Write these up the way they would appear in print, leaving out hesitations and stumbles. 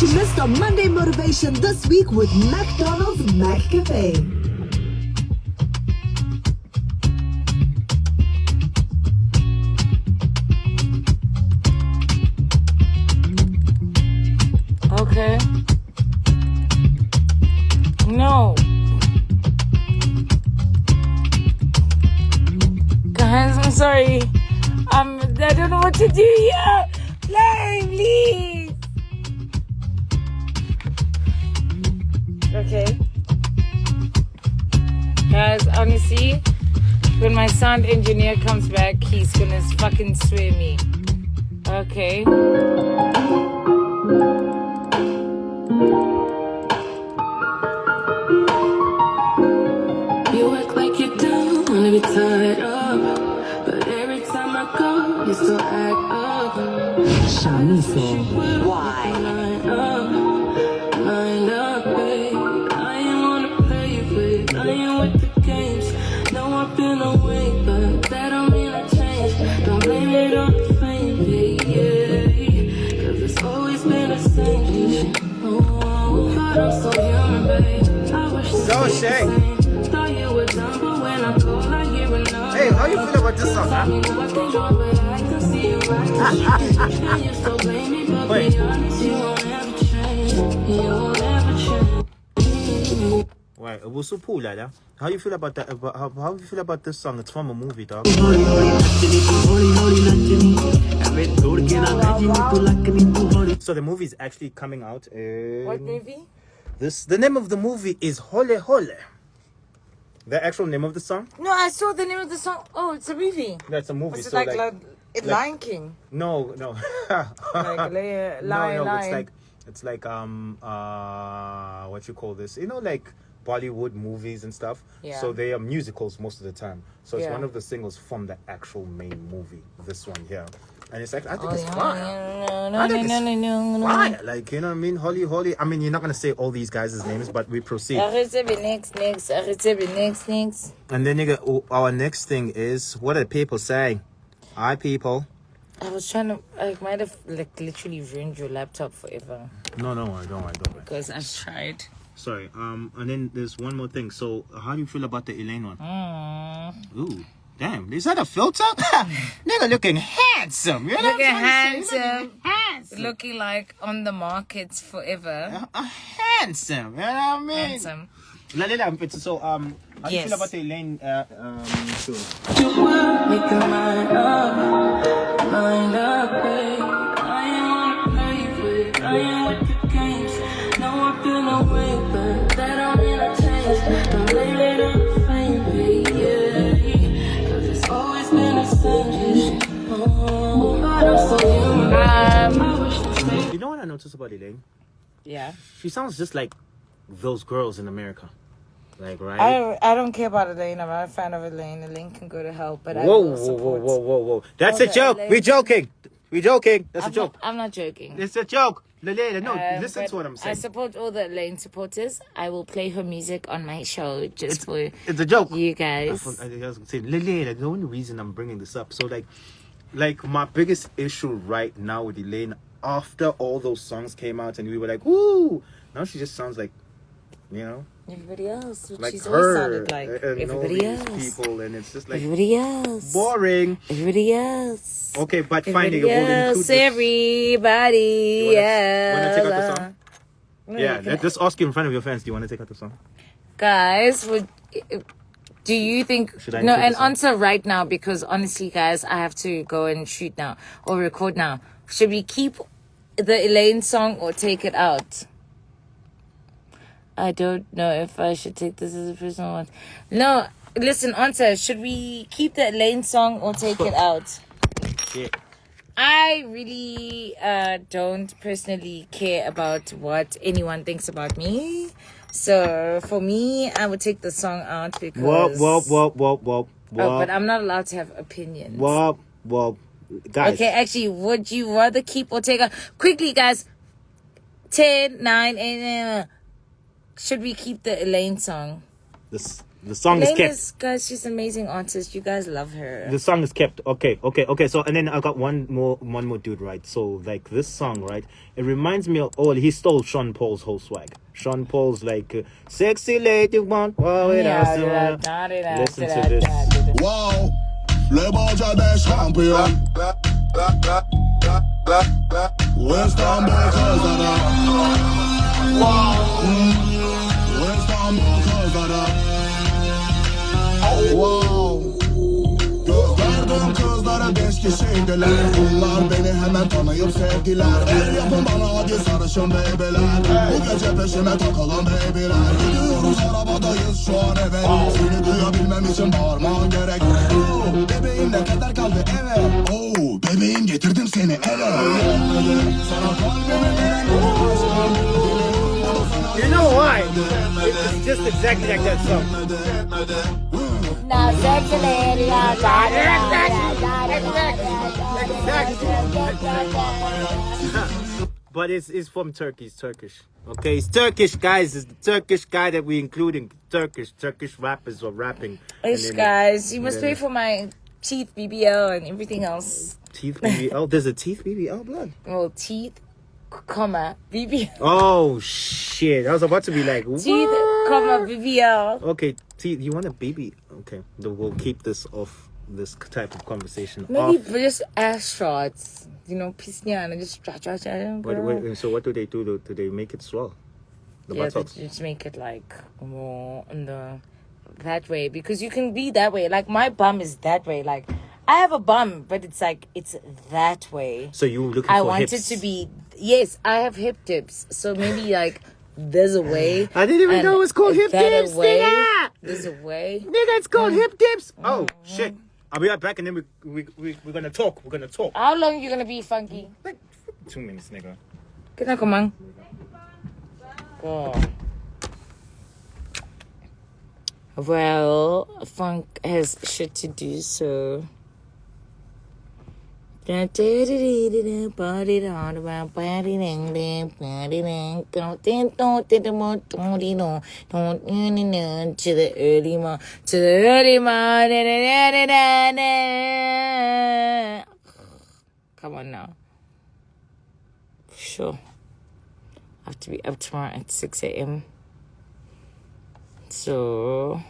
you missed on Monday Motivation this week with McDonald's McCafe. Okay. No. Guys, I'm sorry. I don't know what to do here. Play, please. Okay. Guys, honestly, when my sound engineer comes back, he's gonna fucking swear me. Okay. You act like you don't wanna be tied up, but every time I go, you still act up. Shamiso, why? Line up, babe. I ain't wanna play you, babe. I ain't with the games. No, I've been away, but that don't mean I changed. Don't blame it on the fame, babe, yeah. Cause it's always been the same. Oh, but I'm so human, babe. I wish So Shay. Thought you were done, but when I call, I hear a no. Hey, how you feel about this song, huh? Wait. Right, it was so cool like that. How you feel about that? How you feel about this song? It's from a movie, dog. So the movie is actually coming out. What movie? The name of the movie is Hole Hole. The actual name of the song? No, I saw the name of the song. Oh, it's a movie. That's a movie. Was it so like Lion King? No. Like Lion. It's like what you call this? You know, like Bollywood movies and stuff. Yeah. So they are musicals most of the time. So it's Yeah. one of the singles from the actual main movie. This one here, and it's like I think it's fire. I think it's fire. Like, you know what I mean? Holy. I mean, you're not gonna say all these guys' names, but we proceed. Next. And then nigga, our next thing is, what are people saying? Hi, people. I was trying to, I might have like literally ruined your laptop forever. No, don't worry. Because I've tried. Sorry. And then there's one more thing. So, how do you feel about the Elaine one? Ooh, damn. Is that a filter? Nigga looking handsome. You know Looking what I'm saying? handsome. Handsome. Looking like on the markets forever. Handsome. You know what I mean? Handsome. So, how do you feel about the Elaine tune? Make your mind up, babe. I ain't wanna play you, babe. I ain't with the games. No, I've been away, but that don't mean I changed. Don't blame it on the fame, babe, yeah. Cause it's always been the same. Oh, but I'm so human. I wish to stay. You know what I noticed about Elaine? Yeah. She sounds just like those girls in America. Like, right? I don't care about Elaine. I'm not a fan of Elaine. Elaine can go to hell, but Whoa. That's a joke. We're joking. That's a joke. I'm not joking. It's a joke. No, listen to what I'm saying. I support all the Elaine supporters. I will play her music on my show just for It's a joke. you guys. I was saying, Lele, the only reason I'm bringing this up. So, like my biggest issue right now with Elaine, after all those songs came out and we were like, ooh, now she just sounds like, you know, everybody else, which like she's her, always sounded like and everybody all else. these people, and it's just like Everybody else. boring. Everybody else. Okay, but finding Everybody it will include else. Everybody Wanna take out the song? No, Yeah, you can- just ask you in front of your fans. Do you want to take out the song? Guys, do you think Should I no? include And the song? answer right now, because honestly, guys, I have to go and shoot now or record now. Should we keep the Elaine song or take it out? I don't know if I should take this as a personal one. No, listen, answer. Should we keep the Elaine song or take it out? Yeah. I really don't personally care about what anyone thinks about me. So for me, I would take the song out because... Whoa. Oh, but I'm not allowed to have opinions. Whoa. Guys. Okay, actually, would you rather keep or take out? Quickly, guys. 10, 9, 8... Should we keep the Elaine song? The song is kept. Guys, she's an amazing artist. You guys love her. The song is kept. Okay. So, and then I got one more dude, right? So, like, this song, right? It reminds me of, he stole Sean Paul's whole swag. Sean Paul's like, sexy lady, want, listen to this. Wow, le bolca de champion. Western Balkans are up. Wow, Western Balkans are up. Wow. Gördüm kızlara 5 kişiydiler. Bunlar beni hemen tanıyıp sevdiler. El yapın bana hadi sarışın beybeler. Bu gece peşime takalım beybiler. Gidiyoruz arabadayız şu an eve. Seni duyabilmem için bağırman gerek. Bebeğim ne kadar kaldı eve. Bebeğim getirdim seni eve. Sana kalbimi veren You know why? It's just exactly like that song. Now, sexy lady, But it's from Turkey. It's Turkish. Okay, it's Turkish, guys. It's the Turkish guy that we including Turkish rappers or rapping. Guys, you must pay for my teeth BBL and everything else. Teeth BBL. There's a teeth BBL blood. Well, teeth, BBL. Oh shit! I was about to be like, what? Teeth, BBL. Okay, teeth. You want a BB? Okay, we'll keep this off. This type of conversation. Maybe off. just ass shots. Pisnian and just stretch. Wait, so what do they do? Do they make it swell? The buttocks? They just make it like more in that way, because you can be that way. Like my bum is that way. Like I have a bum, but it's like it's that way. So you looking I for want hips? it to be. Yes, I have hip dips. So maybe like there's a way. I didn't even know it's called hip dips. There's a way. Nigga, it's called hip dips. Oh shit! I'll be right back, and then we're gonna talk. We're gonna talk. How long you gonna be funky? Like 2 minutes, nigga. Kena komang. Oh. Well, funk has shit to do, so. To the early morning. Come on now. Sure. I have to be up tomorrow at 6 a.m. So.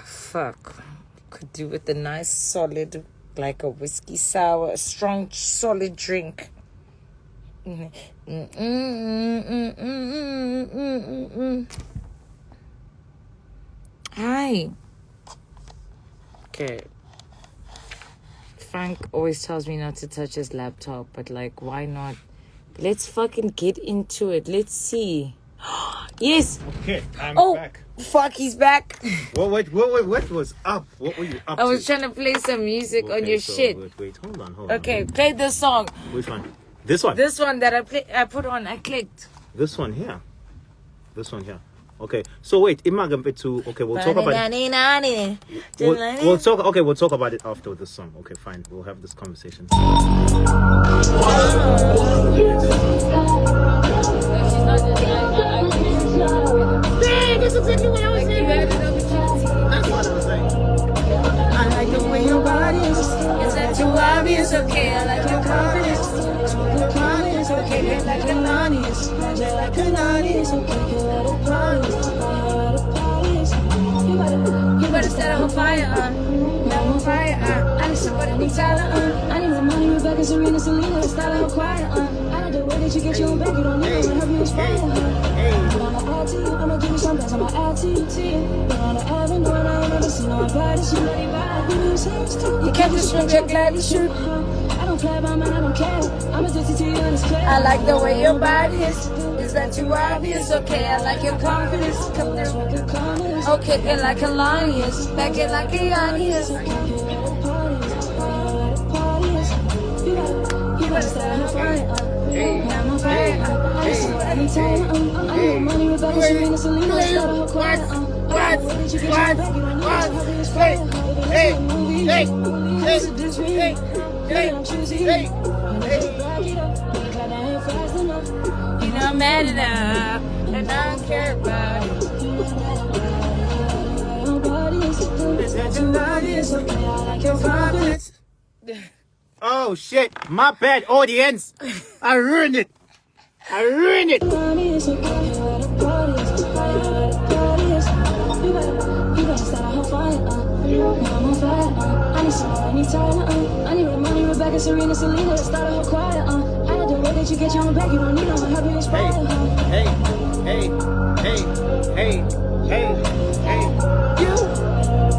Fuck. Could do with a nice solid, like a whiskey sour, a strong solid drink. Hi. Okay. Frank always tells me not to touch his laptop, but like, why not? Let's fucking get into it. Let's see. Yes. Okay, I'm back. Fuck, he's back. Wait, what was up? What were you up to? I was trying to play some music on your shit. Wait, hold on. Okay, play this song. Which one? This one? This one that I put on, I clicked. This one here. Okay, so wait, Imagam to we'll talk about it. We'll talk about it after this song. Okay, fine. We'll have this conversation. That's exactly what I was saying. That's what I was saying. I like the way your body is. Is that too obvious? Okay, I like your confidence. Your confidence, okay, like a naughtiness. Like a naughtiness, okay, you better set up a fire, I need somebody to tell her, I need my money, Rebecca, Serena, Selena, style her quiet, I like the way that you get your own back, you don't need to help you inspire her. I'ma add to you, I'ma give you some things, I'ma add to you. But on the avenue, and I ain't never seen no body shoot. You kept the swing, you're gladly shoot. I don't play by mine, I don't care. I'm addicted to you and it's clear. I like the way your body is. Is that too obvious? Okay, I like your confidence. Come through. Okay, get like a lion is. Back it like a young is. You better start a fire. I'm on fire. I just want any time. I need money, Rebecca, Serena, Selena, start a quiet. Hey. I'm mad at her, and I don't care about it. Oh shit, my bad, audience. I ruined it. I ruined it. I need money, Rebecca, Serena, Selena, to start a whole choir. I like the way that you get your own back, you don't need no one help you inspire. Hey, hey, hey, hey, hey, hey, hey. You,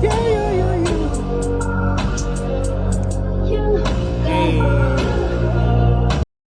yeah, yeah.